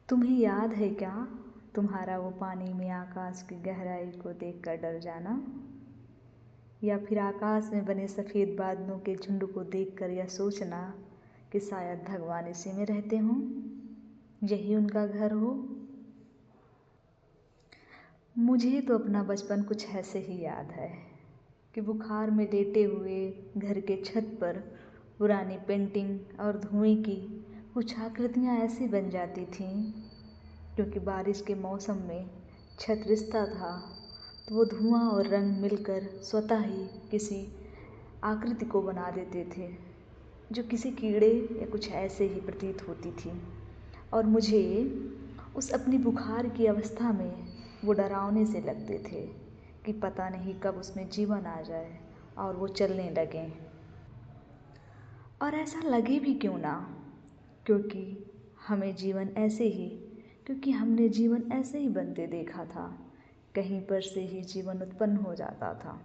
तुम्हें याद है क्या तुम्हारा वो पानी में आकाश की गहराई को देखकर डर जाना, या फिर आकाश में बने सफ़ेद बादलों के झुंड को देखकर यह सोचना कि शायद भगवान इसी में रहते हों, यही उनका घर हो। मुझे तो अपना बचपन कुछ ऐसे ही याद है कि बुखार में लेटे हुए घर के छत पर पुरानी पेंटिंग और धुएं की कुछ आकृतियाँ ऐसी बन जाती थीं, क्योंकि बारिश के मौसम में छत रिसता था तो वो धुआं और रंग मिलकर स्वतः ही किसी आकृति को बना देते थे, जो किसी कीड़े या कुछ ऐसे ही प्रतीत होती थी। और मुझे उस अपनी बुखार की अवस्था में वो डरावने से लगते थे कि पता नहीं कब उसमें जीवन आ जाए और वो चलने लगें। और ऐसा लगे भी क्यों ना, क्योंकि हमें जीवन ऐसे ही क्योंकि हमने जीवन ऐसे ही बनते देखा था। कहीं पर से ही जीवन उत्पन्न हो जाता था,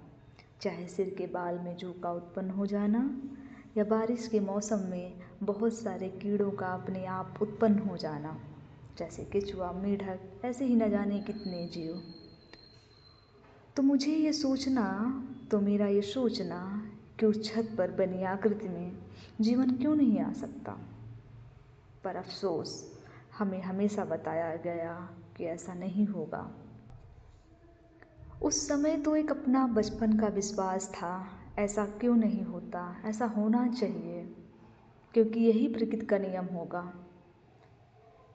चाहे सिर के बाल में जू का उत्पन्न हो जाना या बारिश के मौसम में बहुत सारे कीड़ों का अपने आप उत्पन्न हो जाना, जैसे केचुआ, मेढक, ऐसे ही न जाने कितने जीव। तो मुझे ये सोचना, तो मेरा ये सोचना कि उस छत पर बनी आकृति में जीवन क्यों नहीं आ सकता। पर अफसोस हमें हमेशा बताया गया कि ऐसा नहीं होगा। उस समय तो एक अपना बचपन का विश्वास था, ऐसा क्यों नहीं होता, ऐसा होना चाहिए क्योंकि यही प्रकृति का नियम होगा।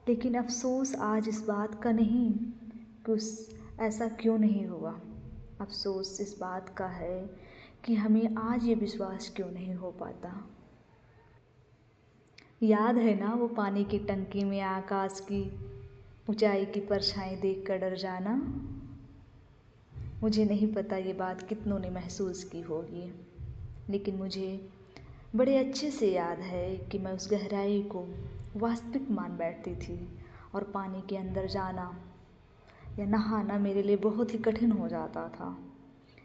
लेकिन अफसोस आज इस बात का नहीं कि ऐसा क्यों नहीं हुआ। अफसोस इस बात का है कि हमें आज ये विश्वास क्यों नहीं हो पाता। याद है ना वो पानी की टंकी में आकाश की ऊंचाई की परछाई देख कर डर जाना। मुझे नहीं पता ये बात कितनों ने महसूस की होगी, लेकिन मुझे बड़े अच्छे से याद है कि मैं उस गहराई को वास्तविक मान बैठती थी और पानी के अंदर जाना या नहाना मेरे लिए बहुत ही कठिन हो जाता था।